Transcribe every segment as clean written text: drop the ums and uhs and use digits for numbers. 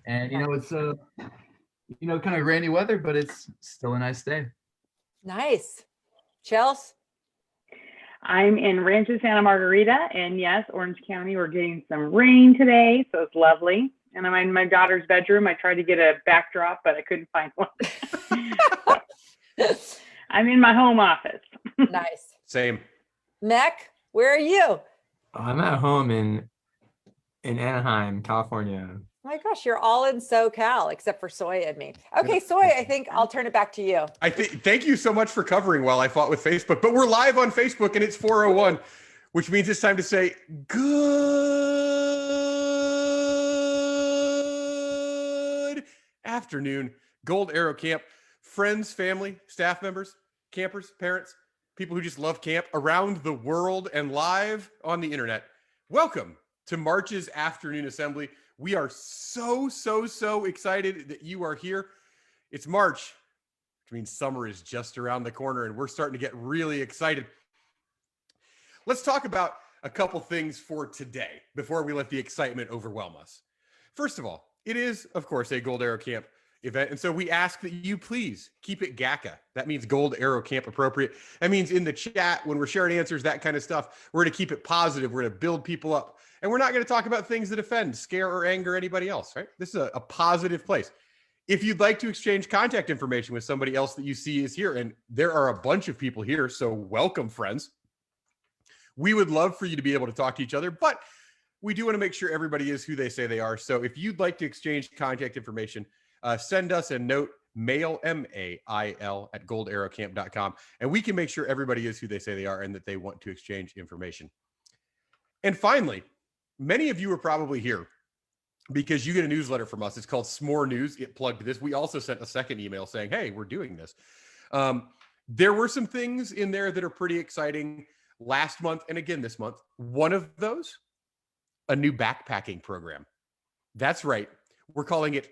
And Yeah. it's kind of rainy weather, but it's still a nice day. Nice. Chels? I'm in Rancho Santa Margarita, and yes, Orange County, we're getting some rain today, so it's lovely. And I'm in my daughter's bedroom. I tried to get a backdrop, but I couldn't find one. So I'm in my home office. Nice. Same. Mac, where are you? I'm at home in Anaheim, California. Oh my gosh, you're all in SoCal except for Soy and me. Okay, Soy, I think I'll turn it back to you. Thank you so much for covering while I fought with Facebook. But we're live on Facebook and it's 4:01, which means it's time to say good afternoon, Gold Arrow Camp friends, family, staff members, campers, parents, people who just love camp around the world and live on the internet. Welcome to March's afternoon assembly. We are so excited that you are here. It's March, which means summer is just around the corner and we're starting to get really excited. Let's talk about a couple things for today before we let the excitement overwhelm us. First of all, it is, of course, a Gold Arrow Camp event. And so we ask that you please keep it GACA. That means Gold Arrow Camp appropriate. That means in the chat, when we're sharing answers, that kind of stuff, we're going to keep it positive. We're going to build people up. And we're not going to talk about things that offend, scare, or anger anybody else, right? This is a positive place. If you'd like to exchange contact information with somebody else that you see is here, and there are a bunch of people here, so welcome, friends. We would love for you to be able to talk to each other, but we do want to make sure everybody is who they say they are. So if you'd like to exchange contact information, send us a note, mail, M-A-I-L, at goldarrowcamp.com, and we can make sure everybody is who they say they are and that they want to exchange information. And finally, many of you are probably here because you get a newsletter from us. It's called S'more News. It plugged this. We also sent a second email saying, hey, we're doing this. There were some things in there that are pretty exciting last month and again this month. One of those, a new backpacking program. That's right. We're calling it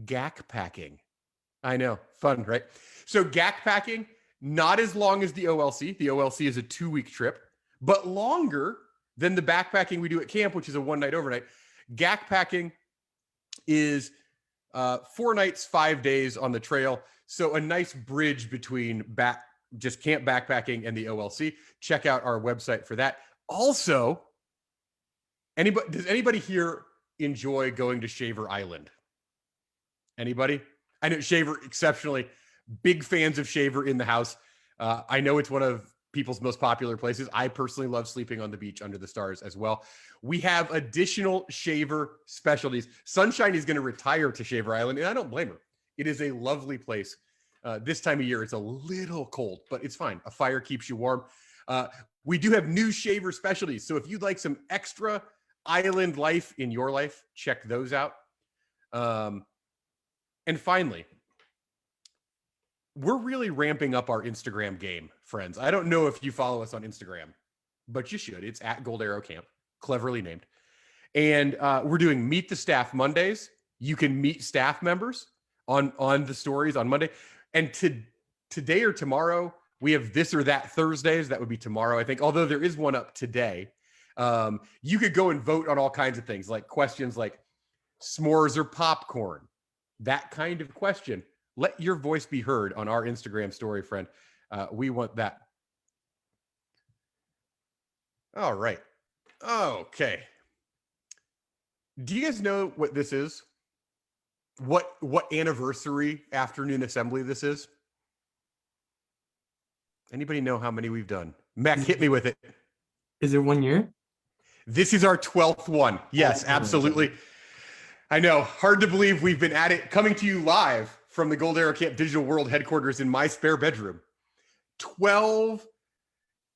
GAC packing. I know, fun, right? So GAC packing, not as long as the OLC. The OLC is a 2-week trip, but longer than the backpacking we do at camp, which is a 1-night overnight. GAC packing is 4 nights, 5 days on the trail. So a nice bridge between just camp backpacking and the OLC. Check out our website for that. Also, does anybody here enjoy going to Shaver Island? Anybody? I know Shaver exceptionally big fans of Shaver in the house. I know it's one of people's most popular places. I personally love sleeping on the beach under the stars as well. We have additional Shaver specialties. Sunshine is going to retire to Shaver Island, and I don't blame her. It is a lovely place. This time of year, it's a little cold, but it's fine. A fire keeps you warm. We do have new Shaver specialties. So if you'd like some extra island life in your life, check those out. And finally, we're really ramping up our Instagram game, friends. I don't know if you follow us on Instagram, but you should. It's at Gold Arrow Camp, cleverly named. And we're doing Meet the Staff Mondays. You can meet staff members on the stories on Monday. And today or tomorrow, we have This or That Thursdays. That would be tomorrow, I think, although there is one up today. You could go and vote on all kinds of things, like questions like s'mores or popcorn, that kind of question. Let your voice be heard on our Instagram story, friend. We want that. All right. Okay. Do you guys know what this is? What anniversary afternoon assembly this is? Anybody know how many we've done? Mac, hit me with it. Is it 1 year? This is our 12th one. Yes, absolutely. I know. Hard to believe we've been at it, coming to you live from the Gold Arrow Camp Digital World headquarters in my spare bedroom. 12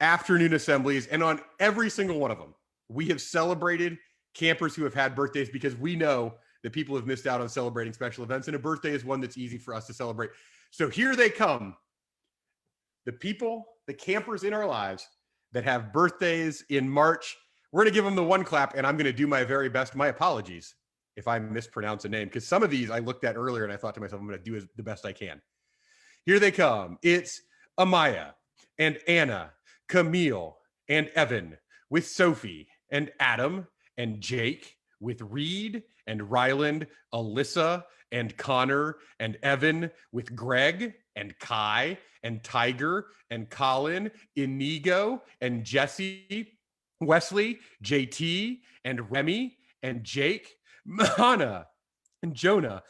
afternoon assemblies, and on every single one of them, we have celebrated campers who have had birthdays because we know that people have missed out on celebrating special events, and a birthday is one that's easy for us to celebrate. So here they come. The people, the campers in our lives that have birthdays in March. We're going to give them the one clap, and I'm going to do my very best. My apologies if I mispronounce a name, because some of these I looked at earlier and I thought to myself, I'm going to do the best I can. Here they come. It's Amaya and Anna, Camille and Evan, with Sophie and Adam and Jake, with Reed and Ryland, Alyssa and Connor and Evan, with Greg and Kai and Tiger and Colin, Inigo and Jesse, Wesley, JT and Remy and Jake, Mahana and Jonah,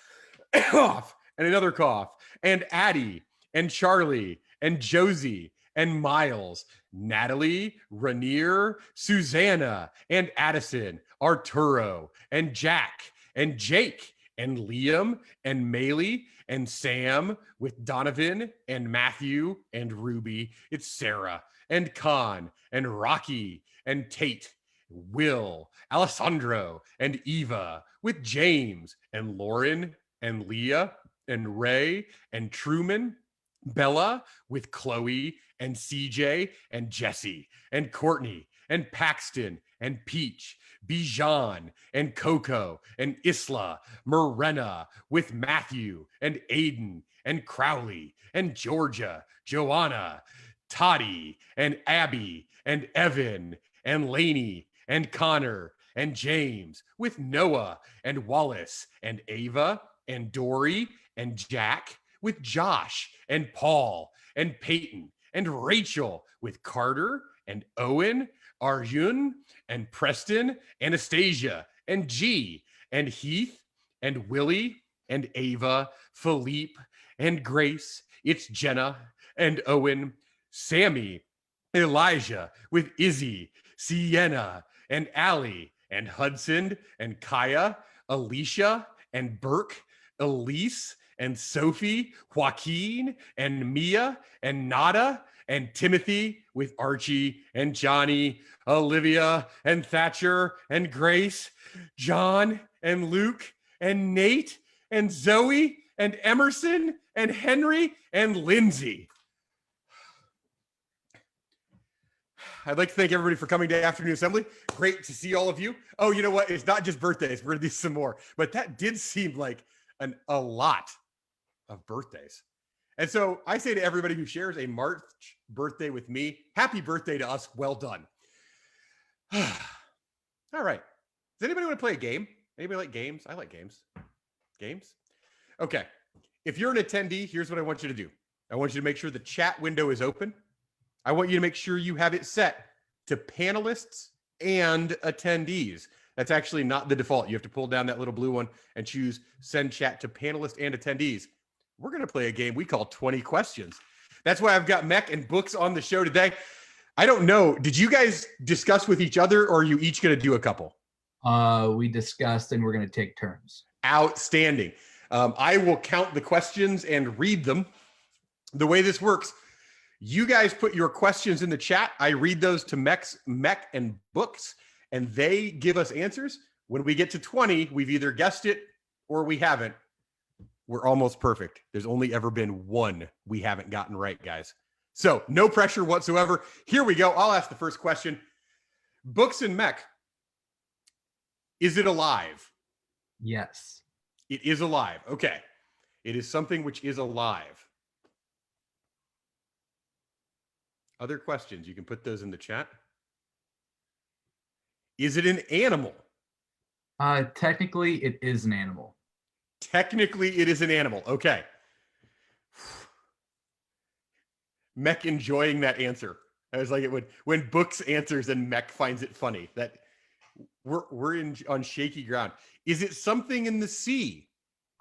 cough, and another cough, and Addie and Charlie and Josie and Miles, Natalie, Rainier, Susanna and Addison, Arturo and Jack and Jake and Liam and Maylee and Sam, with Donovan and Matthew and Ruby. It's Sarah and Con and Rocky and Tate, Will, Alessandro and Eva, with James and Lauren and Leah and Ray and Truman, Bella, with Chloe and CJ and Jesse and Courtney and Paxton and Peach, Bijan and Coco and Isla, Morena, with Matthew and Aiden and Crowley and Georgia, Joanna, Toddy and Abby and Evan and Lainey and Connor and James, with Noah and Wallace and Ava and Dory and Jack, with Josh and Paul and Peyton and Rachel, with Carter and Owen, Arjun and Preston, Anastasia and G and Heath and Willie and Ava, Philippe and Grace. It's Jenna and Owen, Sammy, Elijah, with Izzy, Sienna and Allie and Hudson and Kaya, Alicia and Burke, Elise and Sophie, Joaquin and Mia and Nada and Timothy, with Archie and Johnny, Olivia and Thatcher and Grace, John and Luke and Nate and Zoe and Emerson and Henry and Lindsay. I'd like to thank everybody for coming to Afternoon Assembly. Great to see all of you. Oh, you know what? It's not just birthdays. We're going to do some more. But that did seem like a lot of birthdays. And so I say to everybody who shares a March birthday with me, happy birthday to us. Well done. All right. Does anybody want to play a game? Anybody like games? I like games. Games? Okay. If you're an attendee, here's what I want you to do. I want you to make sure the chat window is open. I want you to make sure you have it set to panelists and attendees. That's actually not the default. You have to pull down that little blue one and choose send chat to panelists and attendees. We're going to play a game we call 20 questions. That's why I've got Mech and Books on the show today. I don't know. Did you guys discuss with each other, or are you each going to do a couple? We discussed and we're going to take turns. Outstanding. I will count the questions and read them. The way this works, you guys put your questions in the chat. I read those to Mech and Books, and they give us answers. When we get to 20, we've either guessed it or we haven't. We're almost perfect. There's only ever been one we haven't gotten right, guys. So no pressure whatsoever. Here we go. I'll ask the first question. Books and Mech, is it alive? Yes. It is alive. Okay. It is something which is alive. Other questions? You can put those in the chat. Is it an animal? Technically, it is an animal. Technically, it is an animal. Okay. Mech enjoying that answer. I was like, it would when Books answers and Mech finds it funny. That we're on shaky ground. Is it something in the sea?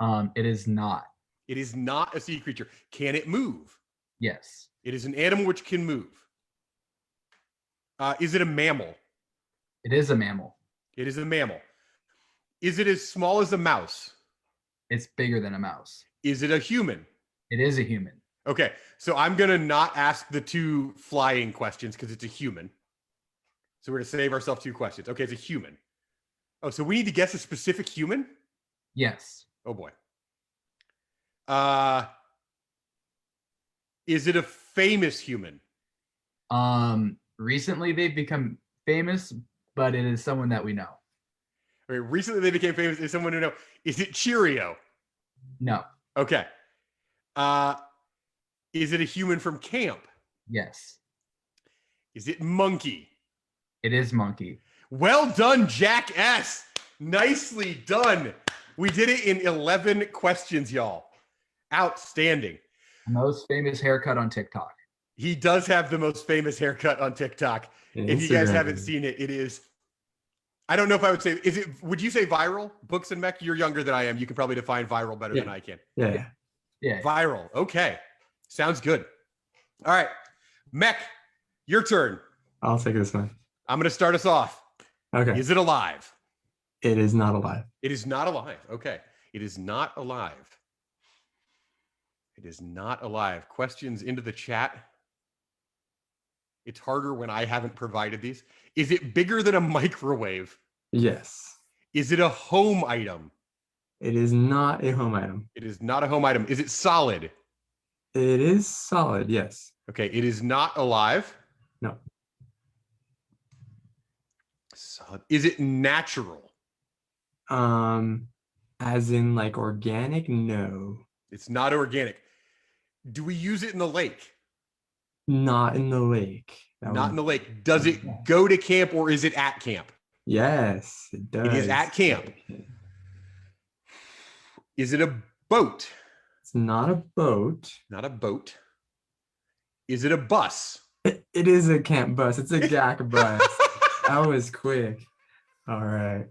It is not. It is not a sea creature. Can it move? Yes. It is an animal which can move. Is it a mammal? It is a mammal. It is a mammal. Is it as small as a mouse? It's bigger than a mouse. Is it a human? It is a human. Okay, so I'm going to not ask the two flying questions because it's a human. So we're going to save ourselves two questions. Okay, it's a human. Oh, so we need to guess a specific human? Yes. Oh, boy. Is it a famous human? Recently they've become famous, but it is someone that we know. Okay, recently they became famous. Is someone who know? Is it Cheerio? No. Okay. Is it a human from camp? Yes. Is it Monkey? It is Monkey. Well done, Jack S. Nicely done. We did it in 11 questions, y'all. Outstanding. Most famous haircut on TikTok. He does have the most famous haircut on TikTok. If you guys Instagram. haven't seen it, it is. I don't know if I would say. Would you say viral? Books and Mech. You're younger than I am. You can probably define viral better than I can. Yeah. Yeah. Viral. Okay. Sounds good. All right, Mech, your turn. I'll take this one. I'm going to start us off. Okay. Is it alive? It is not alive. It is not alive. Okay. It is not alive. It is not alive. Questions into the chat. It's harder when I haven't provided these. Is it bigger than a microwave? Yes. Is it a home item? It is not a home item. It is not a home item. Is it solid? It is solid. Yes. Okay. It is not alive. No. Solid. Is it natural? As in like organic? No. It's not organic. Do we use it in the lake? Not in the lake. Not in the lake. Does it go to camp or is it at camp? Yes, it does. It is at camp. Is it a boat? It's not a boat. Not a boat. Is it a bus? It is a camp bus. It's a GAC bus. That was quick. All right.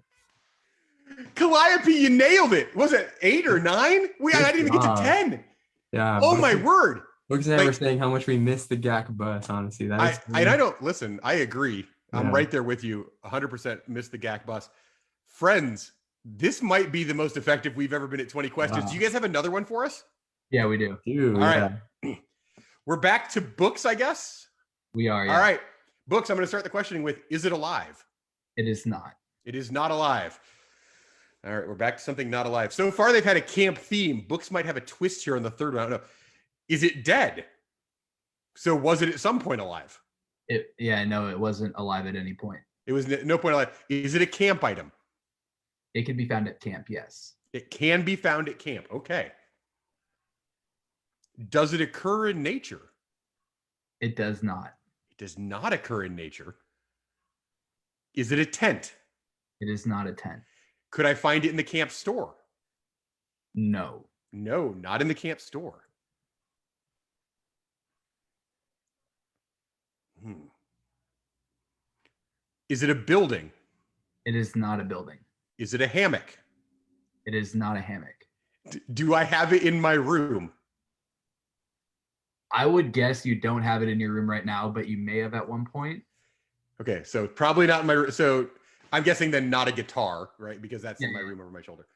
Calliope, you nailed it. Was it 8 or 9? I didn't even get to job. 10. Yeah. Oh my word. Books and I were Like- saying how much we missed the GAC bus, honestly. That is I don't listen. I agree. I'm Yeah. right there with you. 100% missed the GAC bus. Friends, this might be the most effective we've ever been at 20 questions. Wow. Do you guys have another one for us? Yeah, we do. Dude, All right. We're back to books, I guess. We are. Yeah. All right. Books, I'm going to start the questioning with, is it alive? It is not. It is not alive. All right, we're back to something not alive. So far, they've had a camp theme. Books might have a twist here on the third one. I don't know. Is it dead? So was it at some point alive? No, it wasn't alive at any point. It was no point alive. Is it a camp item? It can be found at camp. Yes. It can be found at camp. Okay. Does it occur in nature? It does not. It does not occur in nature. Is it a tent? It is not a tent. Could I find it in the camp store? No. No, not in the camp store. Is it a building? It is not a building. Is it a hammock? It is not a hammock. Do I have it in my room? I would guess you don't have it in your room right now, but you may have at one point. Okay, so probably not in my room. So I'm guessing then not a guitar, right? Because that's in my room over my shoulder.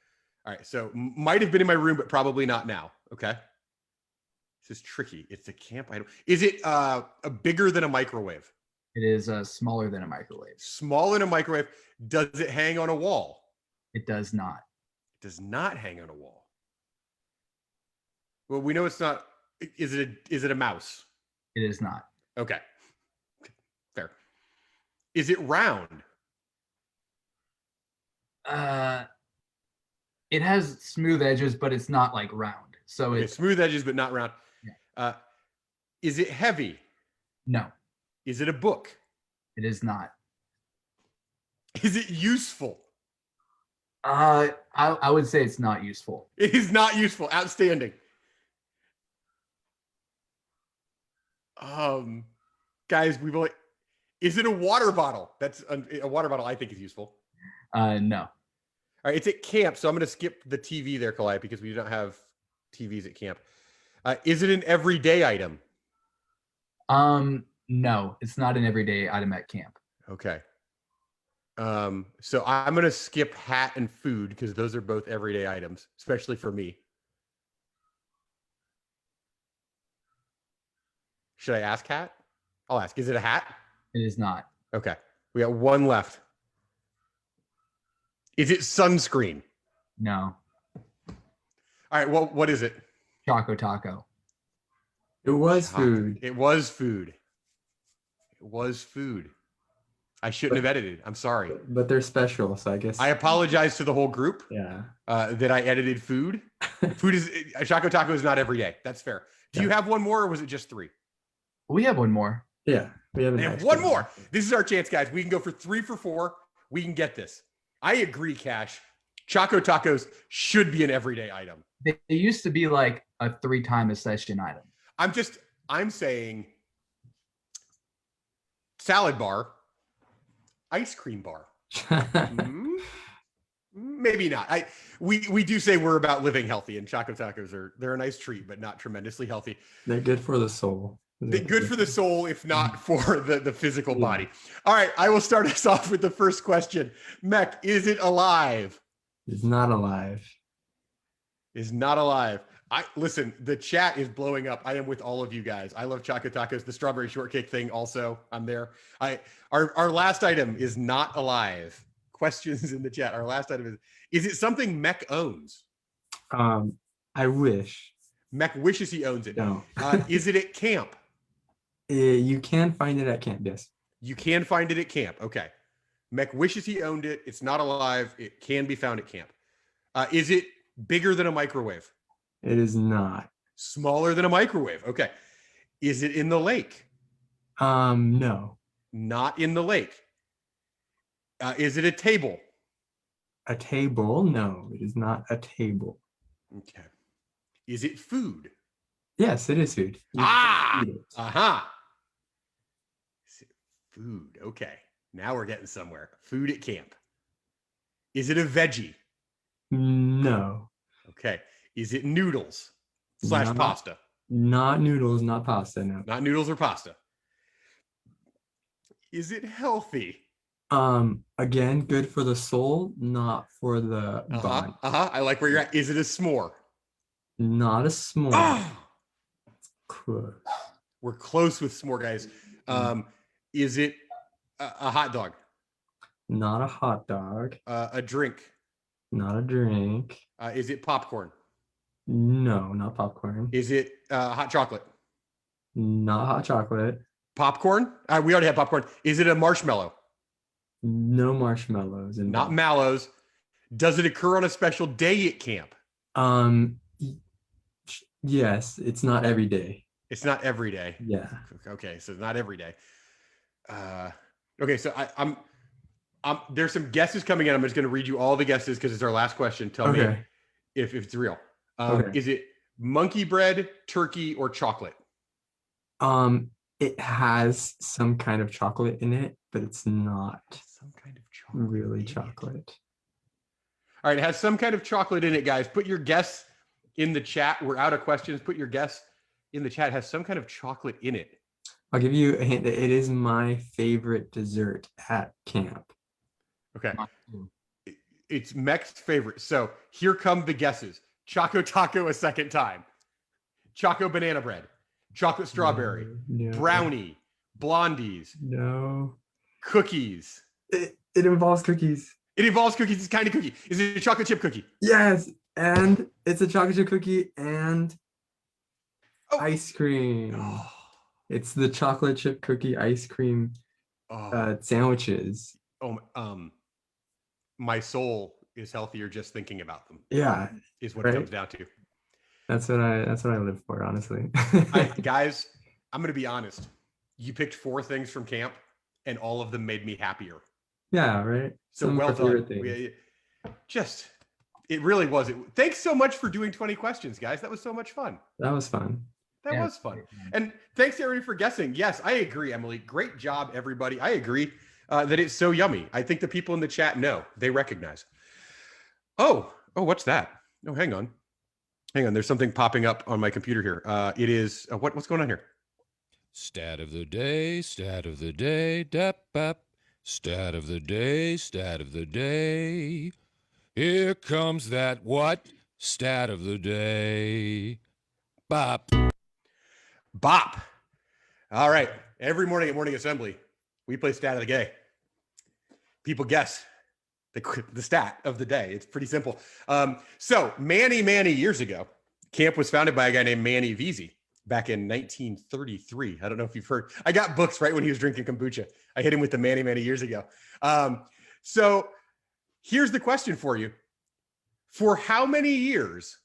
All right, so might have been in my room, but probably not now. Okay. This is tricky. It's a camp item. Is it a bigger than a microwave? It is smaller than a microwave. Smaller than a microwave. Does it hang on a wall? It does not. It does not hang on a wall. Well, we know it's not. Is it a mouse? It is not. Okay. Fair. Is it round? It has smooth edges, but it's not like round. So Okay, it's smooth edges, but not round. Yeah. Is it heavy? no. Is it a book? It is not. Is it useful? I would say it's not useful. It is not useful. Outstanding. Guys, is it a water bottle? That's a water bottle I think is useful. No. All right, it's at camp, so I'm going to skip the TV there, Calliope, because we don't have TVs at camp. Is it an everyday item? No, it's not an everyday item at camp. Okay. So I'm going to skip hat and food because those are both everyday items, especially for me. Should I ask hat? I'll ask. Is it a hat? It is not. Okay. We got one left. Is it sunscreen? No. All right. Well, what is it? Choco Taco. It was food. It was food. It was food. I shouldn't have edited. I'm sorry. But they're special, so I guess. I apologize to the whole group Yeah. that I edited food. Food is Choco Taco is not every day. That's fair. Do you have one more, or was it just 3? We have one more. Yeah. We have an And extra one more. This is our chance, guys. We can go for 3 for 4. We can get this. I agree, Cash. Choco tacos should be an everyday item. They used to be like a 3-time a session item. I'm saying salad bar, ice cream bar. Maybe not. We do say we're about living healthy, and Choco tacos they're a nice treat, but not tremendously healthy. They're good for the soul. They're good for the soul, if not for the physical body. All right, I will start us off with the first question. Mech, is it alive? It's not alive. Is not alive. Listen, the chat is blowing up. I am with all of you guys. I love Choco tacos. The strawberry shortcake thing also, I'm there. Our last item is not alive. Questions in the chat. Our last item is it something Mech owns? I wish. Mech wishes he owns it. No. Is it at camp? You can find it at camp, yes. You can find it at camp. Okay. Mech wishes he owned it. It's not alive. It can be found at camp. Is it bigger than a microwave? It is not. Smaller than a microwave. Okay. Is it in the lake? No. Not in the lake. Is it a table? A table? No, it is not a table. Okay. Is it food? Yes, it is food. You Ah! can eat it. Aha. Is it food? Okay. Now we're getting somewhere. Food at camp. Is it a veggie? No. Okay. Is it noodles / pasta? Not noodles, not pasta, no. Not noodles or pasta. Is it healthy? Again, good for the soul, not for the body. I like where you're at. Is it a s'more? Not a small. Ah! Close. We're close with s'more, guys. Is it a hot dog? Not a hot dog. A drink? Not a drink. Is it popcorn? No, not popcorn. Is it hot chocolate? Not hot chocolate. Popcorn? We already had popcorn. Is it a marshmallow? No marshmallows. Not involved. mallows. Does it occur on a special day at camp? Yes, it's not every day. It's not every day. Yeah. Okay, so not every day. Okay, so I'm there's some guesses coming in. I'm just going to read you all the guesses because it's our last question. Tell me if it's real. Okay. Is it monkey bread, turkey, or chocolate? It has some kind of chocolate in it, but it's not Some kind of chocolate. really in it. chocolate. All right, it has some kind of chocolate in it, guys. Put your guess in the chat. We're out of questions. Put your guess in the chat. It has some kind of chocolate in it. I'll give you a hint that it is my favorite dessert at camp. Okay. It's Mech's favorite. So here come the guesses. Choco taco a second time. Choco banana bread. Chocolate strawberry. No. Brownie. Blondies. No. Cookies. It involves cookies. It involves cookies. It's kind of cookie. Is it a chocolate chip cookie? Yes, and it's a chocolate chip cookie and Oh. ice cream. Oh. It's the chocolate chip cookie ice cream sandwiches. My soul is healthier just thinking about them. Yeah, Is what Right. it comes down to. that's what I live for, honestly. Guys, I'm going to be honest. You picked 4 things from camp, and all of them made me happier. Yeah, right. So Some of well my favorite done. things. It really was. Thanks so much for doing 20 questions, guys. That was so much fun. That was fun. That Yeah. was fun. And thanks to everybody for guessing. Yes, I agree, Emily. Great job, everybody. I agree that it's so yummy. I think the people in the chat know. They recognize. Oh, what's that? Oh, hang on. There's something popping up on my computer here. It is, what's going on here? Stat of the day, dap bap. Stat of the day. Here comes that what? Stat of the day. Bop. Bop. All right. Every morning at morning assembly, we play stat of the day. People guess the stat of the day. It's pretty simple. So many years ago, camp was founded by a guy named Manny Veazey back in 1933. I don't know if you've heard. I got books right when he was drinking kombucha. I hit him with the Manny many years ago. So here's the question for you. For how many years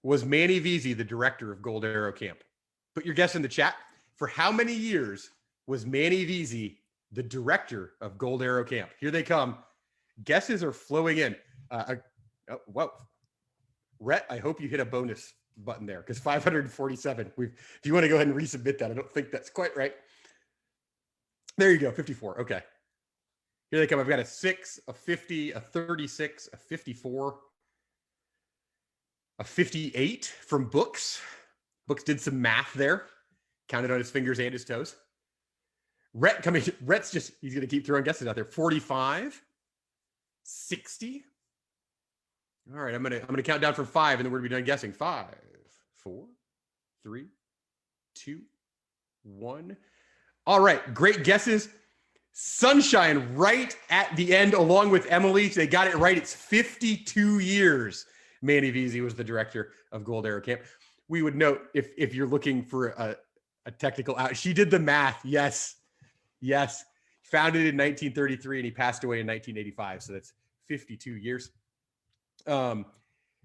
was Manny Veazey the director of Gold Arrow Camp? Put your guess in the chat. For how many years was Manny Veazey the director of Gold Arrow Camp? Here they come. Guesses are flowing in. Oh, whoa. Rhett, I hope you hit a bonus button there because 547. If you want to go ahead and resubmit that, I don't think that's quite right. There you go, 54. Okay. Here they come. I've got a 6, a 50, a 36, a 54, a 58 from Books. Books did some math there, counted on his fingers and his toes. Rhett's he's going to keep throwing guesses out there. 45, 60. All right, I'm gonna count down from 5, and then we're gonna be done guessing. 5, 4, 3, 2, 1. All right, great guesses. Sunshine right at the end, along with Emily. They got it right. It's 52 years. Manny Veazey was the director of Gold Arrow Camp. We would note if you're looking for a technical out, she did the math. Yes. Founded in 1933, and he passed away in 1985. So that's 52 years.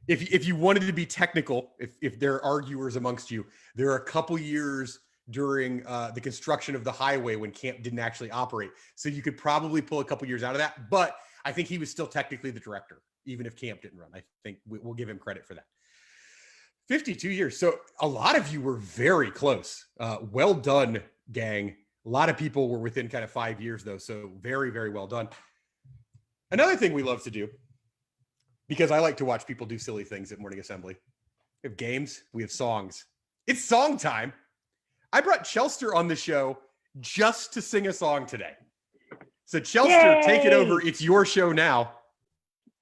If you wanted to be technical, if there are arguers amongst you, there are a couple years during the construction of the highway when camp didn't actually operate. So you could probably pull a couple years out of that, but I think he was still technically the director, even if camp didn't run. I think we'll give him credit for that. 52 years. So a lot of you were very close. Well done, gang. A lot of people were within kind of 5 years though. So very, very well done. Another thing we love to do, because I like to watch people do silly things at morning assembly. We have games, we have songs. It's song time. I brought Chelster on the show just to sing a song today. So Chelster, take it over. It's your show now.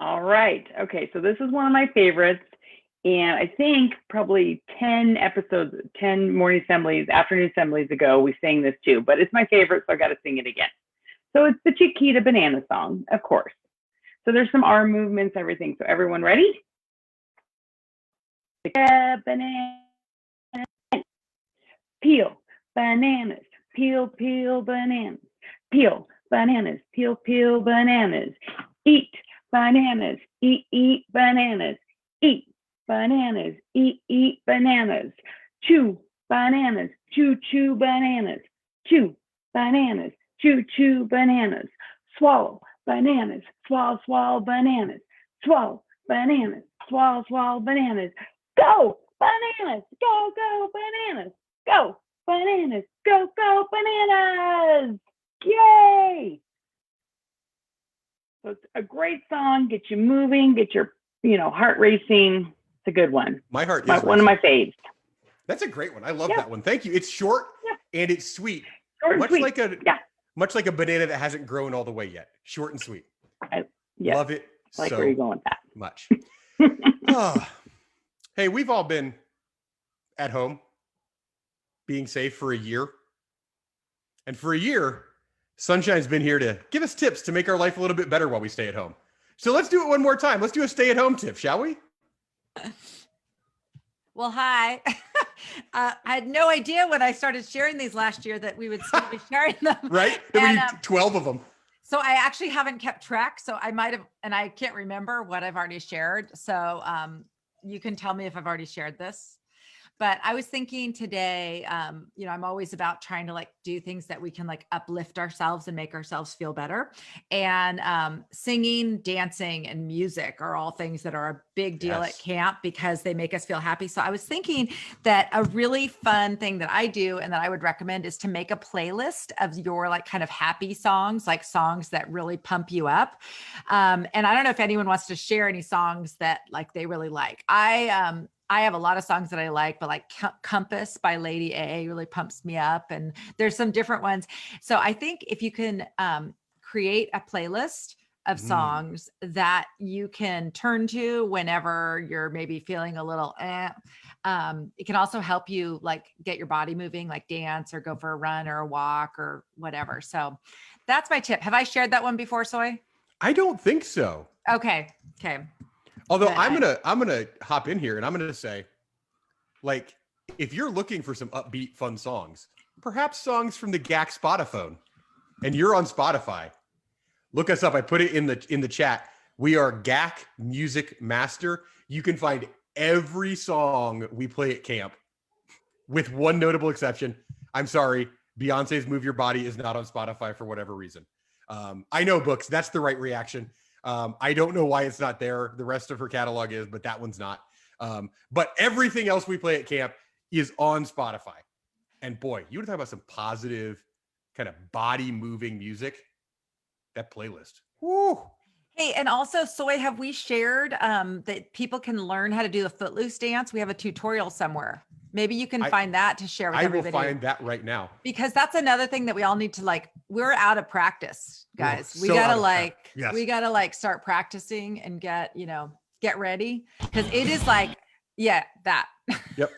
All right. Okay. So this is one of my favorites. And I think probably 10 episodes, 10 morning assemblies, afternoon assemblies ago, we sang this too, but it's my favorite. So I got to sing it again. So it's the Chiquita Banana song, of course. So there's some arm movements, everything. So everyone ready? Banana. Peel bananas, peel bananas, peel bananas, peel bananas. Eat bananas, eat bananas, eat bananas, eat bananas. Chew bananas, chew bananas, chew bananas, chew bananas. Swallow bananas, swallow bananas, swallow bananas, swallow bananas. Go bananas, go bananas, go bananas, go bananas. Yay! So it's a great song, get you moving, get your heart racing. It's a good one. My heart is one of my faves. That's a great one. I love that one. Thank you. It's short and it's sweet. Short and much sweet. Much like a banana that hasn't grown all the way yet. Short and sweet. Love it. I like so where you're going with that. Much. Hey, we've all been at home being safe for a year. And for a year, Sunshine's been here to give us tips to make our life a little bit better while we stay at home. So let's do it one more time. Let's do a stay at home tip, shall we? Well, hi. I had no idea when I started sharing these last year that we would still be sharing them. Right? There were 12 of them. So I actually haven't kept track. So I might have, and I can't remember what I've already shared. So you can tell me if I've already shared this. But I was thinking today, I'm always about trying to do things that we can uplift ourselves and make ourselves feel better. And singing, dancing, and music are all things that are a big deal at camp because they make us feel happy. So I was thinking that a really fun thing that I do and that I would recommend is to make a playlist of your kind of happy songs, like songs that really pump you up. And I don't know if anyone wants to share any songs that they really like. I have a lot of songs that I like, but Compass by Lady A really pumps me up. And there's some different ones. So I think if you can create a playlist of songs that you can turn to whenever you're maybe feeling a little it can also help you get your body moving, dance or go for a run or a walk or whatever. So that's my tip. Have I shared that one before, Soy? I don't think so. Okay. Although I'm gonna hop in here and I'm gonna say, if you're looking for some upbeat, fun songs, perhaps songs from the GAC Spotify, and you're on Spotify, look us up. I put it in the chat. We are GAC Music Master. You can find every song we play at camp, with one notable exception. I'm sorry, Beyonce's "Move Your Body" is not on Spotify for whatever reason. I know, Books. That's the right reaction. I don't know why it's not there. The rest of her catalog is, but that one's not. But everything else we play at camp is on Spotify. And boy, you want to talk about some positive kind of body moving music. That playlist. Woo. Hey, and also, Soy, have we shared that people can learn how to do the Footloose dance? We have a tutorial somewhere. Maybe you can find that to share with I will everybody. find that right now. Because that's another thing that we all need to like, we're out of practice, guys. We so out gotta of like, practice. Yes. we gotta like start practicing and get, get ready. Cause it is like, yeah, that. Yep.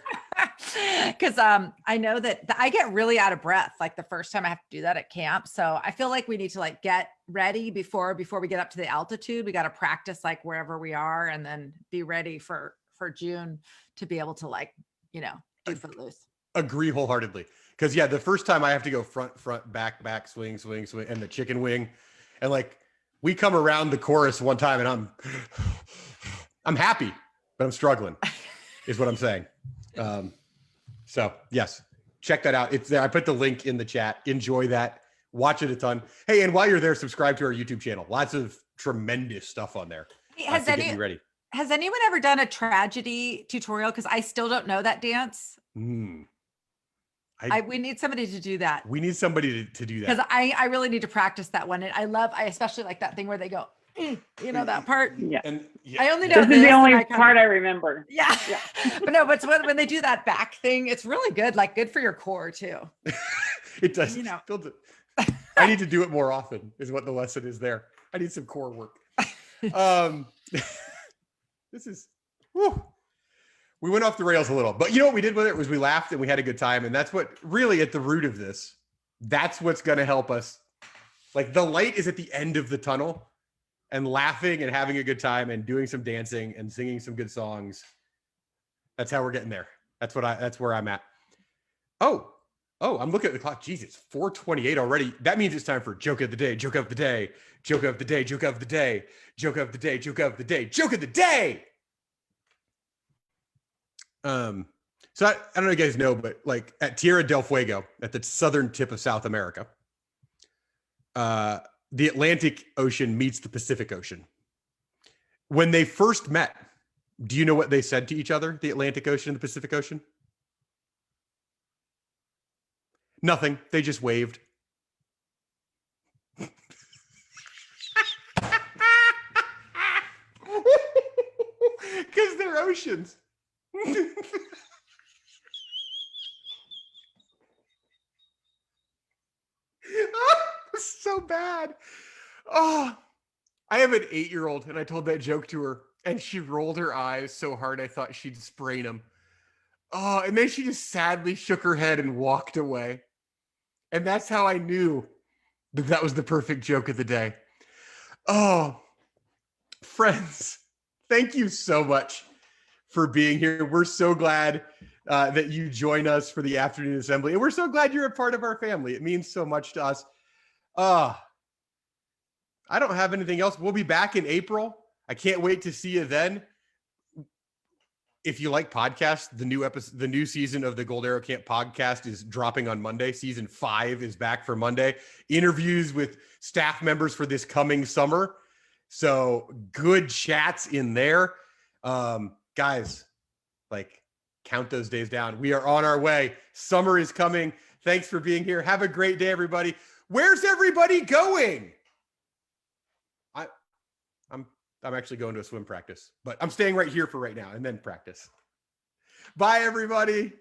Cause I know that I get really out of breath like the first time I have to do that at camp. So I feel like we need to like get ready before we get up to the altitude. We got to practice like wherever we are and then be ready for June to be able to like, do Footloose. Agree wholeheartedly. Because the first time I have to go front, back, swing, and the chicken wing. And like we come around the chorus one time and I'm happy, but I'm struggling, is what I'm saying. So yes, check that out. It's there. I put the link in the chat. Enjoy that. Watch it a ton. Hey, and while you're there, subscribe to our YouTube channel. Lots of tremendous stuff on there. Hey, To get you ready. has anyone ever done a tragedy tutorial? Because I still don't know that dance. We We need somebody to do that. need somebody to do Because that. I really need to practice that one. And I especially like that thing where they go, that part. Yeah. And I only know This is the only and I kinda- part I remember. Yeah. But no, but when they do that back thing, it's really good. Like good for your core too. it does. Build it. I need to do it more often is what the lesson is there. I need some core work. This is, we went off the rails a little, but you know what we did with it was we laughed and we had a good time. And that's what really at the root of this, that's what's going to help us. Like the light is at the end of the tunnel, and laughing and having a good time and doing some dancing and singing some good songs. That's how we're getting there. That's where I'm at. Oh, I'm looking at the clock. Jesus, 4:28 already. That means it's time for joke of the day, joke of the day, joke of the day, joke of the day, joke of the day, joke of the day, joke of the day. So I don't know if you guys know, but like at Tierra del Fuego, at the southern tip of South America, the Atlantic Ocean meets the Pacific Ocean. When they first met, do you know what they said to each other, the Atlantic Ocean and the Pacific Ocean? Nothing. They just waved. Because they're oceans. So bad. Oh, I have an 8-year-old and I told that joke to her and she rolled her eyes so hard I thought she'd sprain them. Oh, and then she just sadly shook her head and walked away. And that's how I knew that was the perfect joke of the day. Oh, friends, thank you so much for being here. We're so glad that you join us for the afternoon assembly. And we're so glad you're a part of our family. It means so much to us. I don't have anything else. We'll be back in April. I can't wait to see you then. If you like podcasts, the new season of the Gold Arrow Camp podcast is dropping on Monday. Season 5 is back for Monday. Interviews with staff members for this coming summer. So good chats in there. Guys, like count those days down. We are on our way. Summer is coming. Thanks for being here. Have a great day, everybody. Where's everybody going? I'm actually going to a swim practice, but I'm staying right here for right now and then practice. Bye, everybody.